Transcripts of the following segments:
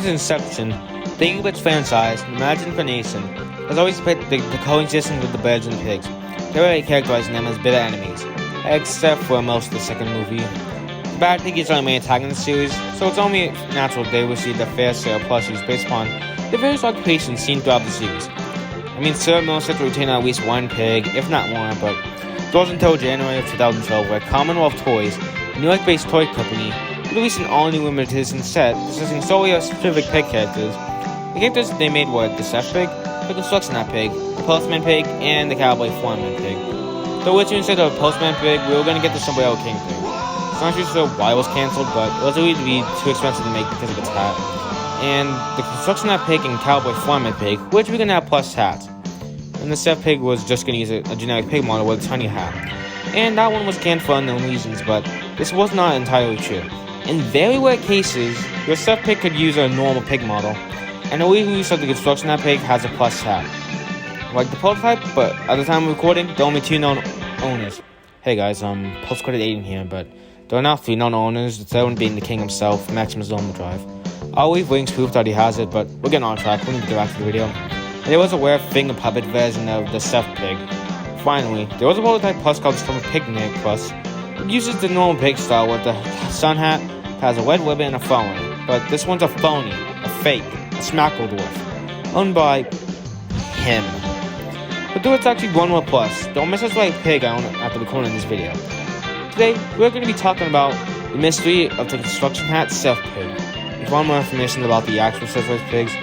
its inception, the Angry Birds franchise, the imagination, has always depicted the coexistence with the birds and pigs, thereby characterizing them as bitter enemies, except for most of the second movie. The Bad Pig is our main antagonist series, so it's only natural they receive the fair share of plushies based upon the various occupations seen throughout the series. I mean, Sir Mills had to retain at least one pig, if not more, but it wasn't until January of 2012 where Commonwealth Toys, a New York-based toy company, released an all-new limited edition set consisting solely of specific pig characters. The characters they made were the Chef Pig, the Construction Hat Pig, the Postman Pig, and the Cowboy Foreman Pig. So which instead of Postman Pig, we were going to get the Sombrero King Pig. It's not sure why it was cancelled, but it was believed to be too expensive to make because of its hat. And the Construction Hat Pig and Cowboy Foreman Pig, which we're going to have plus hats. And the Chef Pig was just going to use a generic pig model with a tiny hat. And that one was canned for unknown reasons, but this was not entirely true. In very rare cases, your Chef Pig could use a normal pig model, and the release of the Construction Hat Pig has a plus hat. Like the prototype, but at the time of recording, there are only 2 known owners. Hey guys, post-credit Aiden here, but there are now 3 known owners, the third one being the king himself, Maximus Overdrive. I'll leave links proof that he has it, but we're getting on track, we need to get back to the video. And there was a rare finger puppet version of the Chef Pig. Finally, there was a prototype plus called the Picnic Plus. It uses the normal pig style with the sun hat, has a red ribbon and a phone. But this one's a phony, a fake, a Smackledorf, owned by him. But though it's actually one more plus, don't miss us like pig I own after recording this video. Today, we're going to be talking about the mystery of the Construction Hat Chef Pig. If you want more information about the actual Chef Pigs,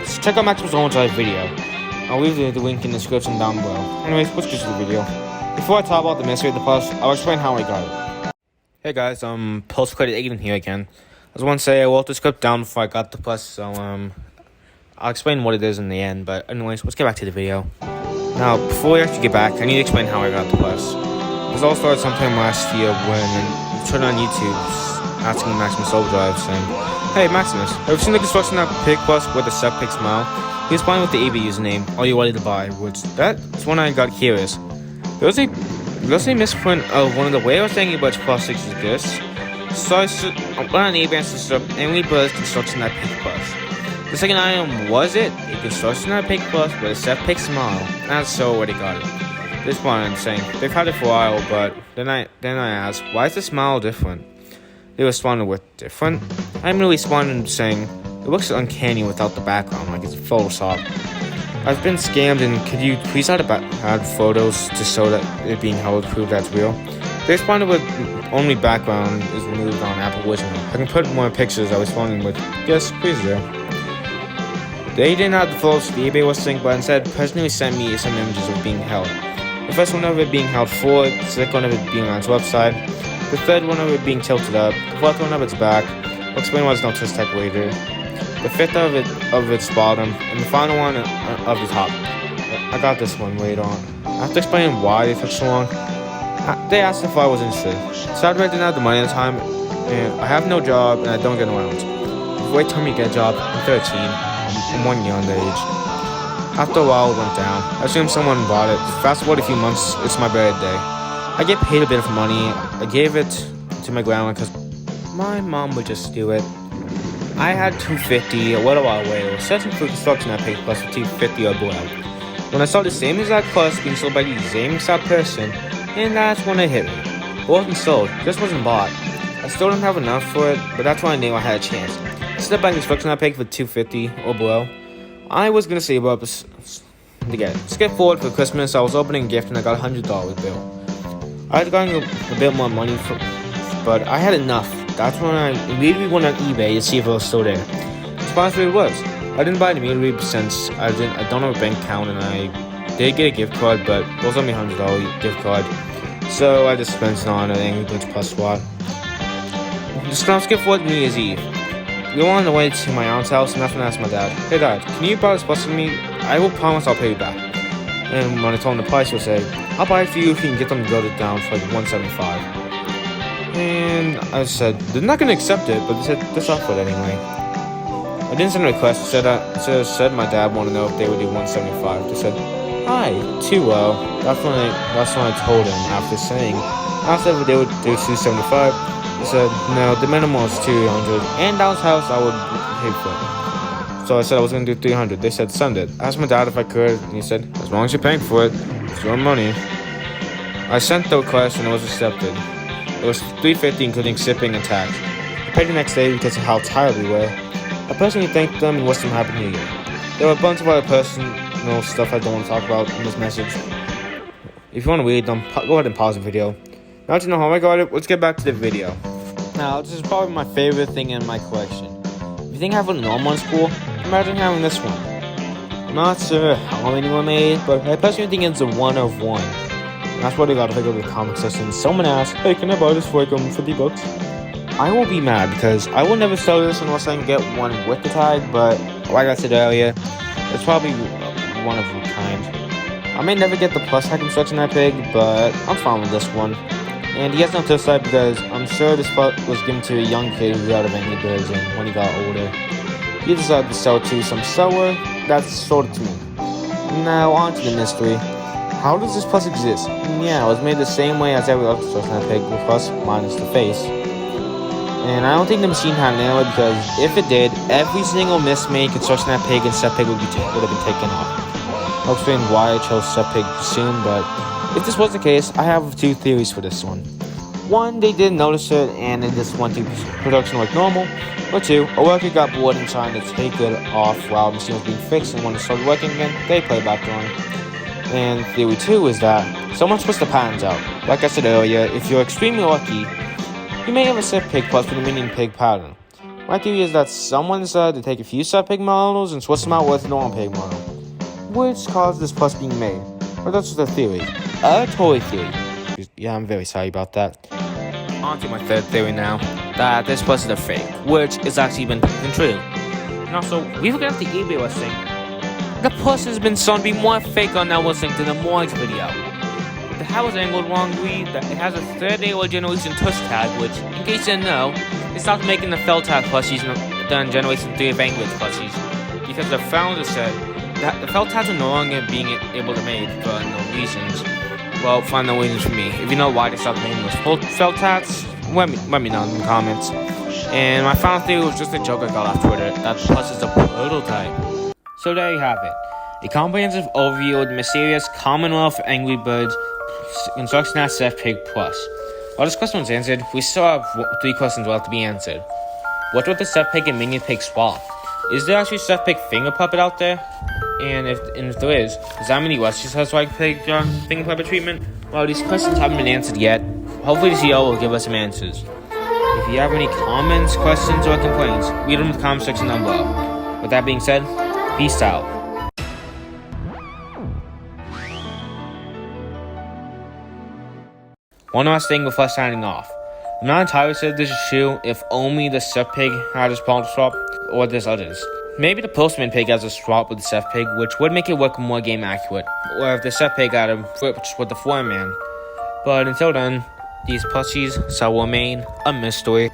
just check out Maximus Overdrive video. I'll leave the link in the description down below. Anyways, let's get to the video. Before I talk about the mystery of the plus, I'll explain how I got it. Hey guys, post-credit Aiden here again. I just want to say I wrote the script down before I got the plus, so I'll explain what it is in the end, but anyways, let's get back to the video. Now, before we actually get back, I need to explain how I got the plus. This all started sometime last year when I turned on YouTube asking Maximus Overdrive saying, "Hey Maximus, have you seen the Construction Hat Pig plus with the Chef Pig smile?" He was playing with the eBay username, "Are you ready to buy?" Which that's when I got curious. There was a misprint of one of the rarest Angry Birds pluses exists. So I went on eBay and searched up Angry Birds Construction Hat Pig plus. The second item was a Construction Hat Pig plus with a Chef Pig smile. That's so already got it. This one I'm saying, they've had it for a while, but then I asked, why is the smile different? They responded with different. I immediately responded saying, it looks uncanny without the background, like it's Photoshop. I've been scammed, and could you please add photos to show that it being held to prove that's real? They responded with only background is removed on Apple Vision. I can put more pictures. I responded with, yes, please do. They didn't have the photos to the eBay listing, but instead personally sent me some images of being held. The first one of it being held forward, the second one of it being on its website, the third one of it being tilted up, the fourth one of its back. I'll explain why there's no twist type later. The fifth of its bottom, and the final one of the top. I got this one later on. After explaining why they took so long, they asked if I was interested. Sadly, I didn't have the money at the time, and I have no job, and I don't get around. If wait till me to get a job, I'm 13. I'm 1 year underage. After a while, it went down. I assumed someone bought it. Fast forward a few months, it's my birthday. I get paid a bit of money. I gave it to my grandma because my mom would just steal it. I had $250 a little while away. I was searching for Construction Hat Pig plus for $250 or below. When I saw the same exact plus being sold by the same exact person, and that's when it hit me. It wasn't sold, it just wasn't bought. I still didn't have enough for it, but that's when I knew I had a chance. Instead of buying Construction Hat Pig for $250 or below, I was gonna save up to get it. Skip forward for Christmas, I was opening a gift and I got a $100 bill. I had gotten a bit more money, but I had enough. That's when I immediately went on eBay to see if it was still there. Surprisingly, it was. I didn't buy it immediately since I don't have a bank account, and I did get a gift card, but it was only a $100 gift card. So I just spent it on an Angry Birds Plus SWAT. Just now skip forward to New Year's Eve. We were on the way to my aunt's house, and that's when I asked my dad, "Hey dad, can you buy this plus for me? I will promise I'll pay you back." And when I told him the price, he said, "I'll buy it for you if you can get them to go down for like $175. And I said, they're not going to accept it, but they said, let's offer it anyway. I didn't send a request. It said my dad wanted to know if they would do $175. They said, hi, too low. That's when I told him after saying, I said they would do $275. They said, no, the minimum was $200, and that was how I would pay for it. So I said I was going to do 300. They said, send it. I asked my dad if I could, and he said, as long as you're paying for it, it's your money. I sent the request and it was accepted. It was $350 including shipping and tax. I paid the next day because of how tired we were. I personally thanked them and wished them Happy New Year. There were a bunch of other personal stuff I don't want to talk about in this message. If you want to read them, go ahead and pause the video. Now that you know how I got it, let's get back to the video. Now, this is probably my favorite thing in my collection. If you think I have a normal in school, imagine having this one. I'm not sure how many were made, but I personally think it's a 1 of 1. And that's what I got if I go to the comic section. Someone asked, hey, can I buy this for like 50 bucks? I will be mad because I will never sell this unless I can get one with the tag, but like I said earlier, it's probably one of a kind. I may never get the plus tag construction that pig, but I'm fine with this one. And he has no tip side because I'm sure this part was given to a young kid who got out of Angry Birds, and when he got older, he decided to sell it to some seller that sold it to me. Now on to the mystery. How does this plus exist? Yeah, it was made the same way as every other construction that pig, with plus minus the face. And I don't think the machine had an error because if it did, every single mismade construction that pig and Step Pig would have been taken off. I'll explain why I chose Step Pig soon, but if this was the case, I have 2 theories for this one. 1, they didn't notice it and they just went through production like normal. Or 2, a worker got bored and trying to take it off while the machine was being fixed, and when it started working again, they played back on. And theory 2 is that someone switched the patterns out. Like I said earlier, if you're extremely lucky, you may have a Step Pig plus with a minion pig pattern. My theory is that someone decided to take a few Step Pig models and switch them out with a normal pig model, which caused this plus being made. But that's just a theory. A toy theory. Yeah, I'm very sorry about that. On to my third theory now, that this plus is a fake, which is actually been proven true. And also, we forgot the eBay listing. The plus has been shown to be more fake on that listing than the Morgs video. The hat was angled wrongly, that it has a 3rd old generation tush tag, which, in case you didn't know, they stopped making the felt tag plushies done Generation 3 of Angry Birds plushies, because the founders said that the felt tags are no longer being able to make for unknown reasons. Well, find no reasons for me. If you know why they stopped making those felt tags, let me know in the comments. And my final theory was just a joke I got off Twitter, that the plus is a prototype. So there you have it. A comprehensive overview of the mysterious Commonwealth of Angry Birds construction at Step Pig Plus. While this question was answered, we still have 3 questions left to be answered. What would the Step Pig and Minion Pig swap? Is there actually a Step Pig finger puppet out there? And if there is, does that mean he was just has like pig finger puppet treatment? Well, these questions haven't been answered yet. Hopefully the CEO will give us some answers. If you have any comments, questions, or complaints, read them in the comment section down below. With that being said, peace out. One last thing before signing off. I'm not entirely sure if this is true if only the Step Pig had a spawn swap, or there's others. Maybe the Postman Pig has a swap with the Step Pig, which would make it work more game accurate, or if the Step Pig had a flip with the Foreman. But until then, these plushies shall remain a mystery.